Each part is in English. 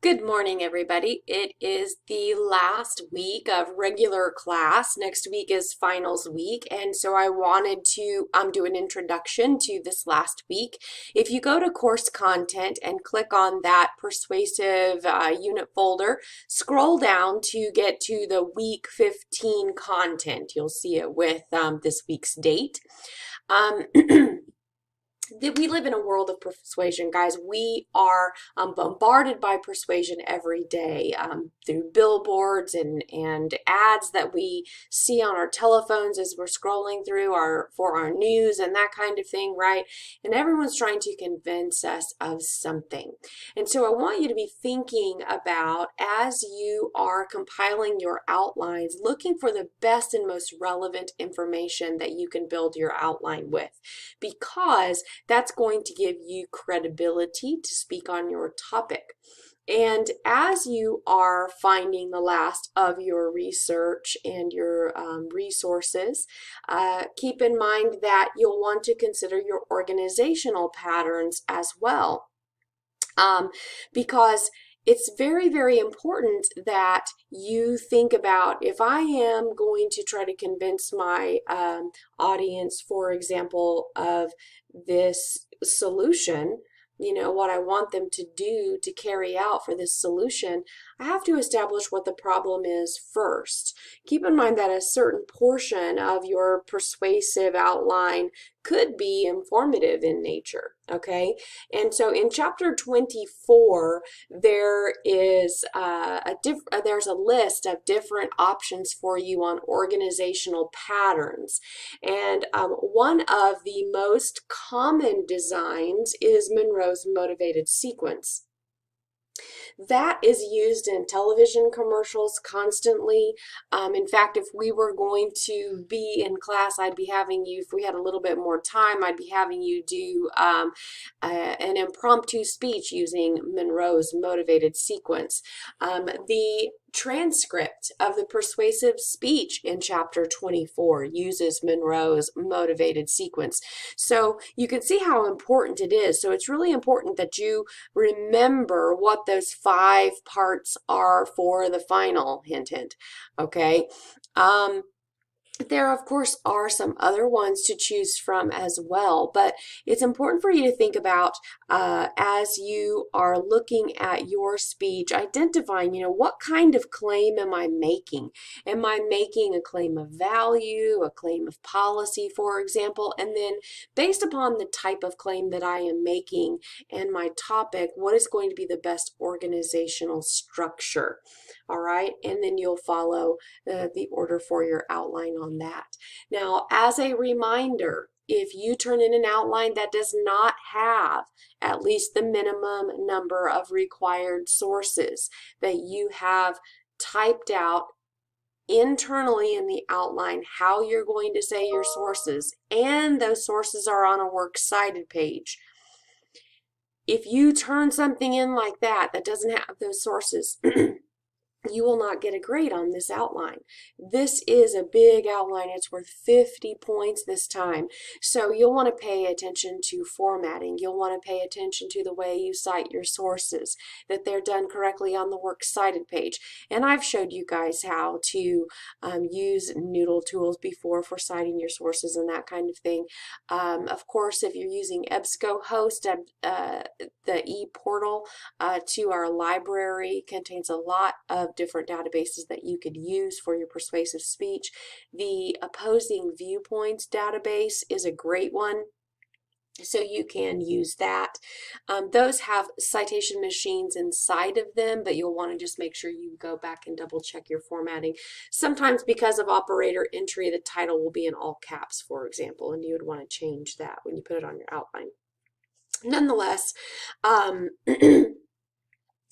Good morning, everybody. It is the last week of regular class. Next week is finals week, and so I wanted to do an introduction to this last week. If you go to course content and click on that persuasive unit folder, scroll down to get to the week 15 content. You'll see it with this week's date. We live in a world of persuasion, guys. We are bombarded by persuasion every day through billboards and ads that we see on our telephones as we're scrolling through for our news and that kind of thing, right? And everyone's trying to convince us of something. And so I want you to be thinking about, as you are compiling your outlines, looking for the best and most relevant information that you can build your outline with, because that's going to give you credibility to speak on your topic. And as you are finding the last of your research and your resources, keep in mind that you'll want to consider your organizational patterns as well. Because it's very, very important that you think about, if I am going to try to convince my audience, for example, of this solution, what I want them to do to carry out for this solution, I have to establish what the problem is first. Keep in mind that a certain portion of your persuasive outline could be informative in nature, okay? And so in chapter 24, there is there's a list of different options for you on organizational patterns. And one of the most common designs is Monroe's motivated sequence. That is used in television commercials constantly. In fact, if we were going to be in class, I'd be having you, if we had a little bit more time, I'd be having you do an impromptu speech using Monroe's motivated sequence. The transcript of the persuasive speech in chapter 24 uses Monroe's motivated sequence. So you can see how important it is. So it's really important that you remember what those 5 parts are for the final, hint, hint, okay? There, of course, are some other ones to choose from as well, but it's important for you to think about as you are looking at your speech, identifying, what kind of claim am I making? Am I making a claim of value, a claim of policy, for example? And then based upon the type of claim that I am making and my topic, what is going to be the best organizational structure? All right, and then you'll follow the order for your outline on that. Now, as a reminder, if you turn in an outline that does not have at least the minimum number of required sources that you have typed out internally in the outline, how you're going to say your sources, and those sources are on a works cited page. If you turn something in like that doesn't have those sources, you will not get a grade on this outline. This is a big outline. It's worth 50 points this time. So you'll want to pay attention to formatting. You'll want to pay attention to the way you cite your sources, that they're done correctly on the works cited page. And I've showed you guys how to use Noodle tools before for citing your sources and that kind of thing. Of course, if you're using EBSCOhost, the e-portal to our library contains a lot of different databases that you could use for your persuasive speech. The Opposing Viewpoints database is a great one, so you can use that. Those have citation machines inside of them, but you'll want to just make sure you go back and double check your formatting. Sometimes because of operator entry, the title will be in all caps, for example, and you would want to change that when you put it on your outline. Nonetheless,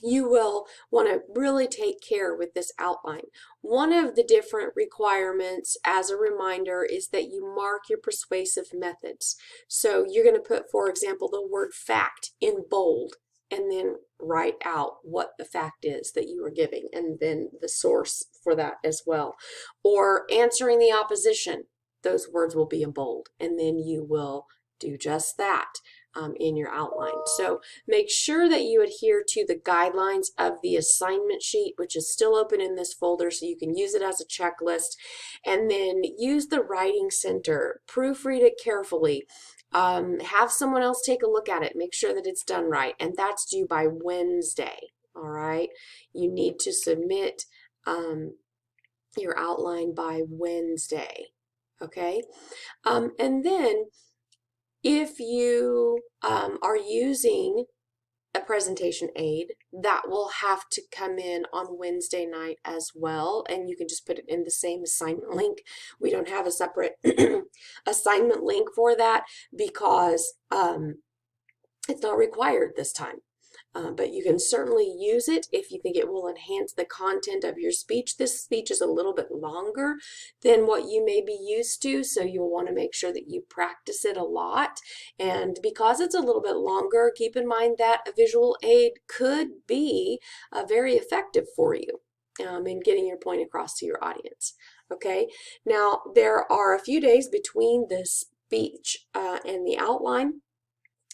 you will want to really take care with this outline. One of the different requirements, as a reminder, is that you mark your persuasive methods. So you're going to put, for example, the word fact in bold, and then write out what the fact is that you are giving, and then the source for that as well. Or answering the opposition, those words will be in bold, and then you will do just that. in your outline. So make sure that you adhere to the guidelines of the assignment sheet, which is still open in this folder, so you can use it as a checklist. And then use the writing center. Proofread it carefully. Have someone else take a look at it. Make sure that it's done right. And that's due by Wednesday. All right. You need to submit your outline by Wednesday. Okay. And then if you are using a presentation aid, that will have to come in on Wednesday night as well, and you can just put it in the same assignment link. We don't have a separate assignment link for that because it's not required this time. But you can certainly use it if you think it will enhance the content of your speech. This speech is a little bit longer than what you may be used to, so you'll want to make sure that you practice it a lot. And because it's a little bit longer, keep in mind that a visual aid could be very effective for you in getting your point across to your audience. Okay, now there are a few days between the speech and the outline,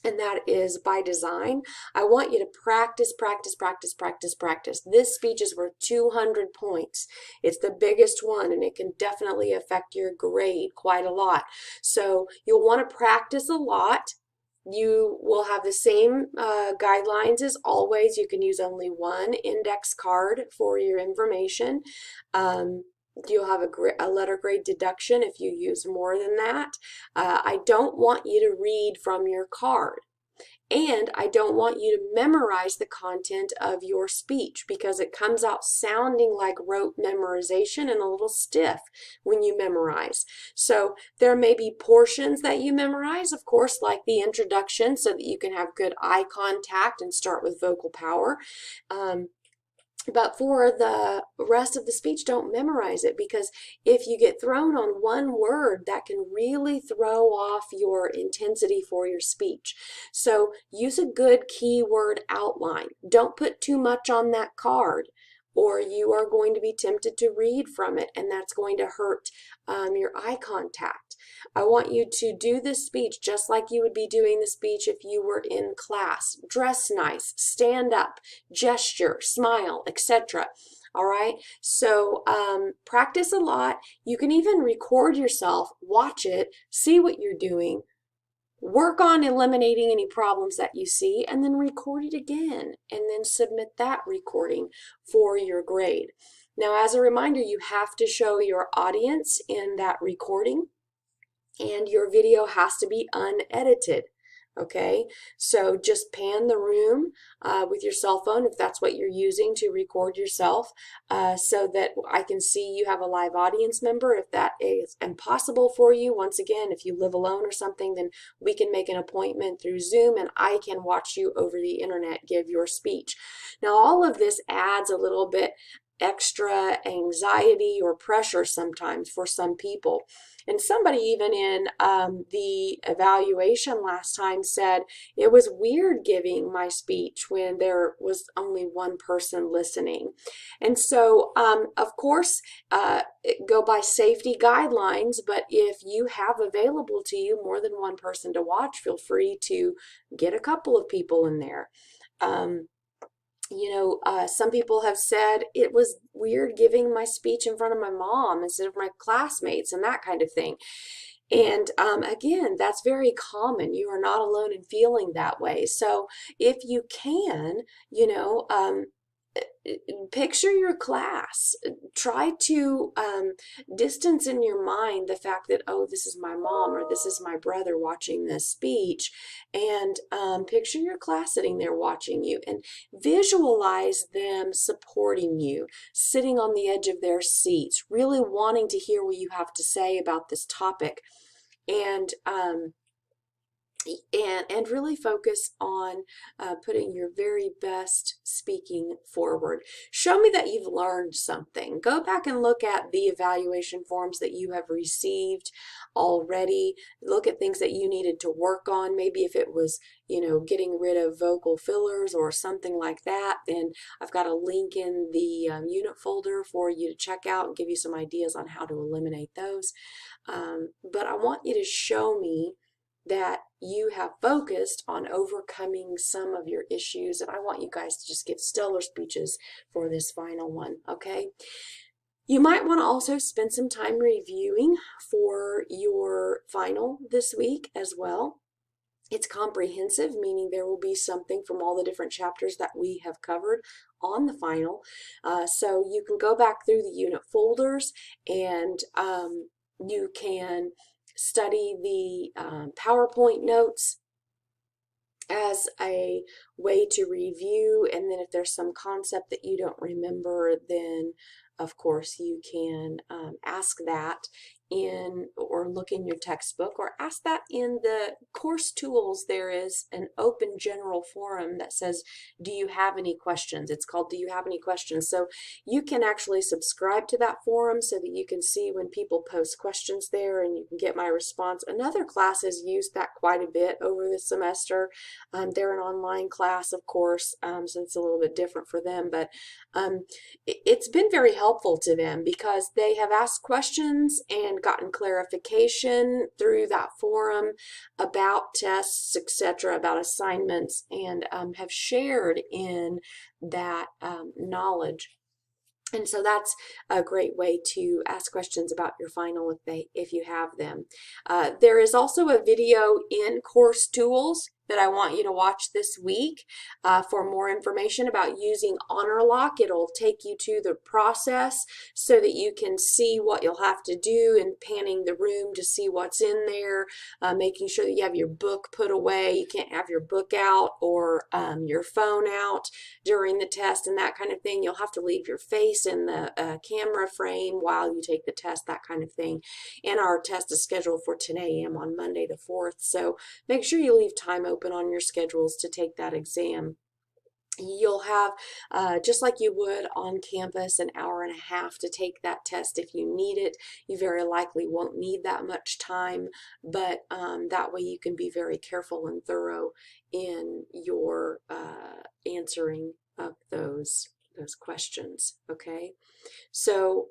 and that is by design. I want you to practice, practice, practice, practice, practice. This speech is worth 200 points. It's the biggest one, and it can definitely affect your grade quite a lot. So you'll want to practice a lot. You will have the same guidelines as always. You can use only one index card for your information. You'll have a letter grade deduction if you use more than that. I don't want you to read from your card. And I don't want you to memorize the content of your speech because it comes out sounding like rote memorization and a little stiff when you memorize. So there may be portions that you memorize, of course, like the introduction so that you can have good eye contact and start with vocal power. But for the rest of the speech, don't memorize it, because if you get thrown on one word, that can really throw off your intensity for your speech. So use a good keyword outline. Don't put too much on that card, or you are going to be tempted to read from it, and that's going to hurt your eye contact. I want you to do this speech just like you would be doing the speech if you were in class. Dress nice, stand up, gesture, smile, etc. All right, so practice a lot. You can even record yourself, watch it, see what you're doing, work on eliminating any problems that you see, and then record it again, and then submit that recording for your grade. Now, as a reminder, you have to show your audience in that recording, and your video has to be unedited. Okay, so just pan the room with your cell phone if that's what you're using to record yourself, so that I can see you have a live audience member. If that is impossible for you, once again, if you live alone or something, then we can make an appointment through Zoom and I can watch you over the internet give your speech. Now, all of this adds a little bit extra anxiety or pressure sometimes for some people. And somebody even in the evaluation last time said it was weird giving my speech when there was only one person listening. And so, of course, go by safety guidelines, but if you have available to you more than one person to watch, feel free to get a couple of people in there. Some people have said it was weird giving my speech in front of my mom instead of my classmates and that kind of thing. And again, that's very common. You are not alone in feeling that way. So if you can, picture your class. Try to distance in your mind the fact that, oh, this is my mom or this is my brother watching this speech, and picture your class sitting there watching you and visualize them supporting you, sitting on the edge of their seats, really wanting to hear what you have to say about this topic, and really focus on putting your very best speaking forward. Show me that you've learned something. Go back and look at the evaluation forms that you have received already. Look at things that you needed to work on. Maybe if it was, getting rid of vocal fillers or something like that, then I've got a link in the unit folder for you to check out and give you some ideas on how to eliminate those. But I want you to show me that you have focused on overcoming some of your issues, and I want you guys to just give stellar speeches for this final one, okay? You might want to also spend some time reviewing for your final this week as well. It's comprehensive, meaning there will be something from all the different chapters that we have covered on the final. So you can go back through the unit folders and you can study the PowerPoint notes as a way to review, and then if there's some concept that you don't remember, then of course you can ask that in, or look in your textbook, or ask that in the course tools. There is an open general forum that says, do you have any questions? It's called, do you have any questions? So you can actually subscribe to that forum so that you can see when people post questions there, and you can get my response. Another class has used that quite a bit over the semester. They're an online class, of course, so it's a little bit different for them, but it's been very helpful to them because they have asked questions and gotten clarification through that forum about tests, etc., about assignments, and have shared in that knowledge. And so that's a great way to ask questions about your final if you have them. There is also a video in Course Tools that I want you to watch this week for more information about using HonorLock. It'll take you to the process so that you can see what you'll have to do, and panning the room to see what's in there, making sure that you have your book put away. You can't have your book out or your phone out during the test and that kind of thing. You'll have to leave your face in the camera frame while you take the test, that kind of thing. And our test is scheduled for 10 a.m. on Monday the 4th, so make sure you leave time open on your schedules to take that exam. You'll have, just like you would on campus, an hour and a half to take that test if you need it. You very likely won't need that much time, but that way you can be very careful and thorough in your answering of those questions, okay? So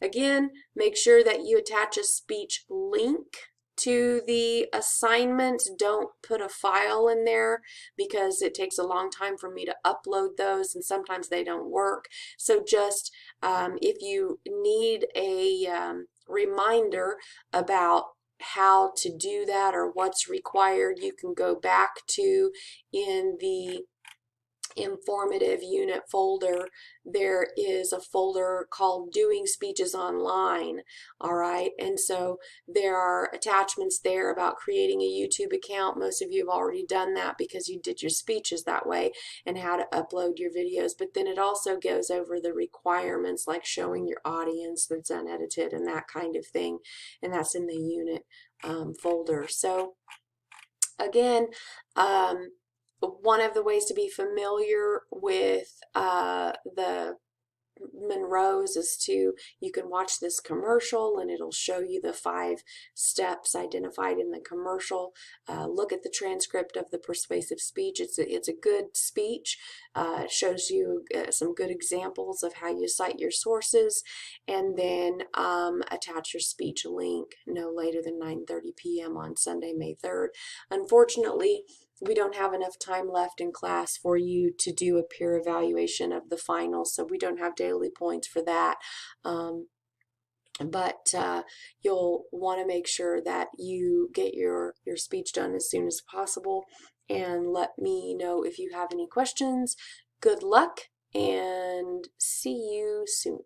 again, make sure that you attach a speech link to the assignments. Don't put a file in there because it takes a long time for me to upload those, and sometimes they don't work. So just if you need a reminder about how to do that or what's required, you can go back to, in the informative unit folder, there is a folder called Doing Speeches Online. All right, and so there are attachments there about creating a YouTube account. Most of you have already done that because you did your speeches that way, and how to upload your videos. But then it also goes over the requirements like showing your audience that's unedited and that kind of thing, and that's in the unit folder. So again, one of the ways to be familiar with the Monroe's is you can watch this commercial and it'll show you the 5 steps identified in the commercial. Look at the transcript of the persuasive speech. It's a good speech. It shows you some good examples of how you cite your sources, and then attach your speech link no later than 9:30 p.m. on Sunday, May 3rd. Unfortunately, we don't have enough time left in class for you to do a peer evaluation of the finals, so we don't have daily points for that. But you'll want to make sure that you get your speech done as soon as possible, and let me know if you have any questions. Good luck, and see you soon.